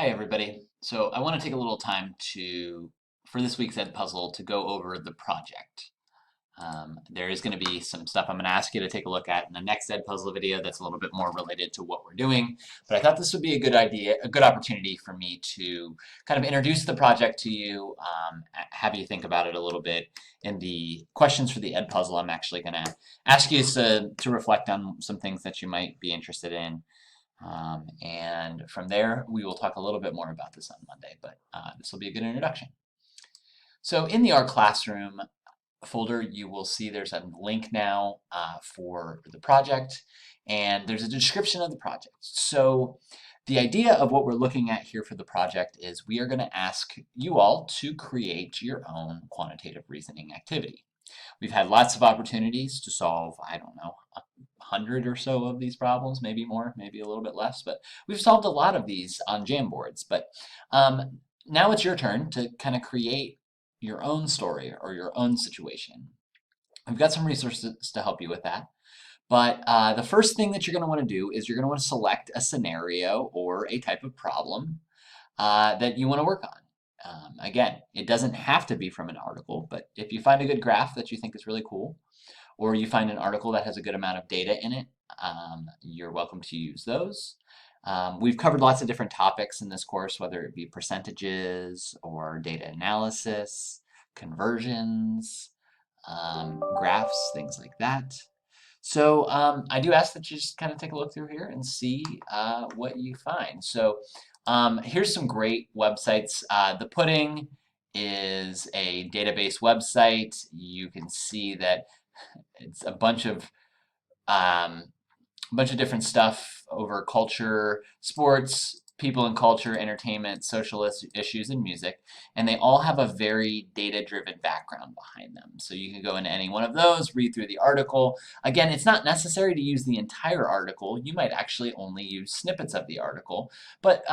Hi, everybody. So I want to take a little time for this week's Ed Puzzle to go over the project. There is going to be some stuff I'm going to ask you to take a look at in the next Ed Puzzle video that's a little bit more related to what we're doing. But I thought this would be a good idea, a good opportunity for me to kind of introduce the project to you, have you think about it a little bit. In the questions for the Ed Puzzle, I'm actually going to ask you to reflect on some things that you might be interested in. And from there, we will talk a little bit more about this on Monday, but this will be a good introduction. So in the Art Classroom folder, you will see there's a link now for the project, and there's a description of the project. So the idea of what we're looking at here for the project is we are going to ask you all to create your own quantitative reasoning activity. We've had lots of opportunities to solve, I don't know, 100 or so of these problems, maybe more, maybe a little bit less, but we've solved a lot of these on Jamboards. But now it's your turn to kind of create your own story or your own situation. We've got some resources to help you with that. But the first thing that you're going to want to do is you're going to want to select a scenario or a type of problem that you want to work on. Again, it doesn't have to be from an article, but if you find a good graph that you think is really cool, or you find an article that has a good amount of data in it, you're welcome to use those. We've covered lots of different topics in this course, whether it be percentages or data analysis, conversions, graphs, things like that. So I do ask that you just kind of take a look through here and see what you find. So here's some great websites. The Pudding is a database website. You can see that it's a bunch of different stuff over culture, sports, people and culture, entertainment, social issues, and music, and they all have a very data-driven background behind them. So you can go into any one of those, read through the article. Again, it's not necessary to use the entire article. You might actually only use snippets of the article, but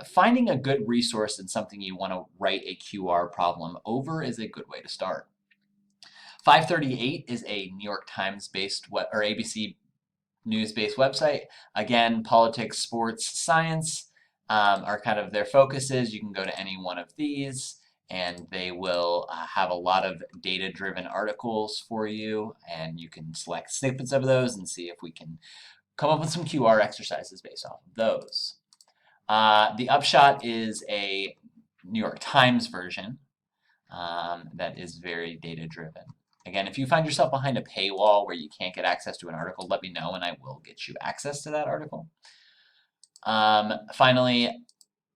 finding a good resource and something you want to write a QR problem over is a good way to start. 538 is a New York Times based or ABC news-based website. Again, politics, sports, science are kind of their focuses. You can go to any one of these and they will have a lot of data-driven articles for you, and you can select snippets of those and see if we can come up with some QR exercises based off of those. The Upshot is a New York Times version that is very data-driven. Again, if you find yourself behind a paywall where you can't get access to an article, let me know and I will get you access to that article. Finally,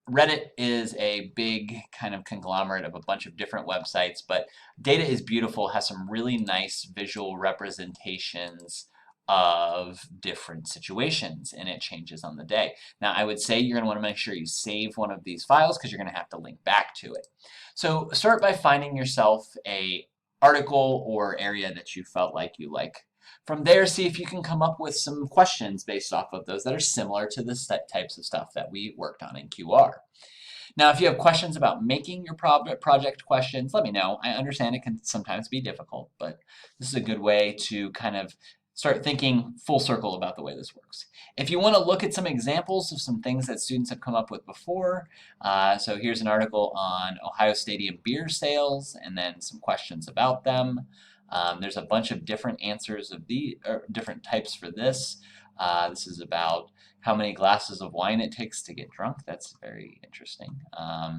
Reddit is a big kind of conglomerate of a bunch of different websites, but Data is Beautiful has some really nice visual representations of different situations, and it changes on the day. Now, I would say you're going to want to make sure you save one of these files because you're going to have to link back to it. So start by finding yourself a article or area that you felt like you like. From there, see if you can come up with some questions based off of those that are similar to the types of stuff that we worked on in QR. Now, if you have questions about making your project questions, let me know. I understand it can sometimes be difficult, but this is a good way to kind of start thinking full circle about the way this works. If you want to look at some examples of some things that students have come up with before, so here's an article on Ohio Stadium beer sales and then some questions about them. There's a bunch of different answers of different types for this. This is about how many glasses of wine it takes to get drunk. That's very interesting.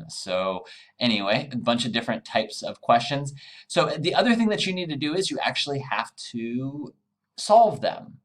So anyway, a bunch of different types of questions. So the other thing that you need to do is you actually have to solve them.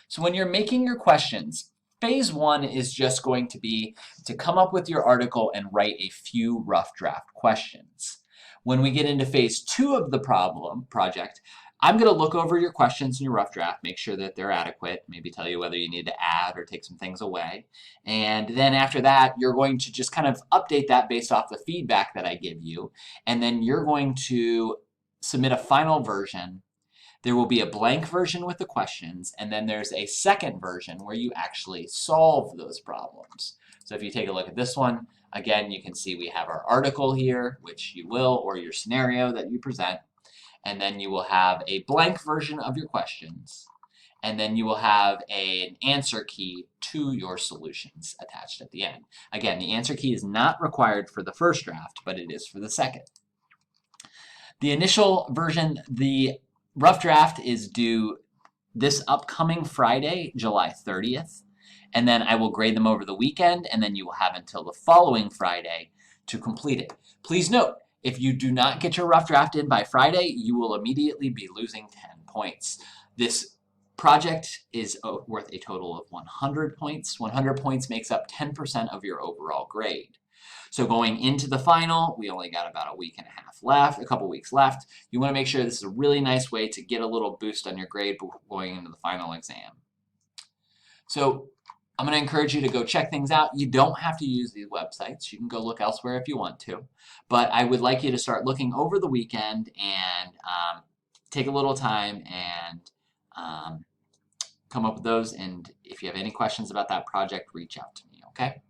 So when you're making your questions, phase one is just going to be to come up with your article and write a few rough draft questions. When we get into phase two of the project, I'm going to look over your questions in your rough draft, make sure that they're adequate, maybe tell you whether you need to add or take some things away. And then after that, you're going to just kind of update that based off the feedback that I give you. And then you're going to submit a final version. There will be a blank version with the questions, and then there's a second version where you actually solve those problems. So if you take a look at this one, again, you can see we have our article here, which you will, or your scenario that you present, and then you will have a blank version of your questions. and then you will have an answer key to your solutions attached at the end. Again, the answer key is not required for the first draft, but it is for the second. The initial version, the rough draft, is due this upcoming Friday, July 30th, and then I will grade them over the weekend, and then you will have until the following Friday to complete it. Please note, if you do not get your rough draft in by Friday, you will immediately be losing 10 points. This project is worth a total of 100 points. 100 points makes up 10% of your overall grade. So going into the final, we only got about a week and a half left, a couple weeks left. You want to make sure this is a really nice way to get a little boost on your grade going into the final exam. So I'm going to encourage you to go check things out. You don't have to use these websites. You can go look elsewhere if you want to. But I would like you to start looking over the weekend and take a little time and come up with those. And if you have any questions about that project, reach out to me, okay?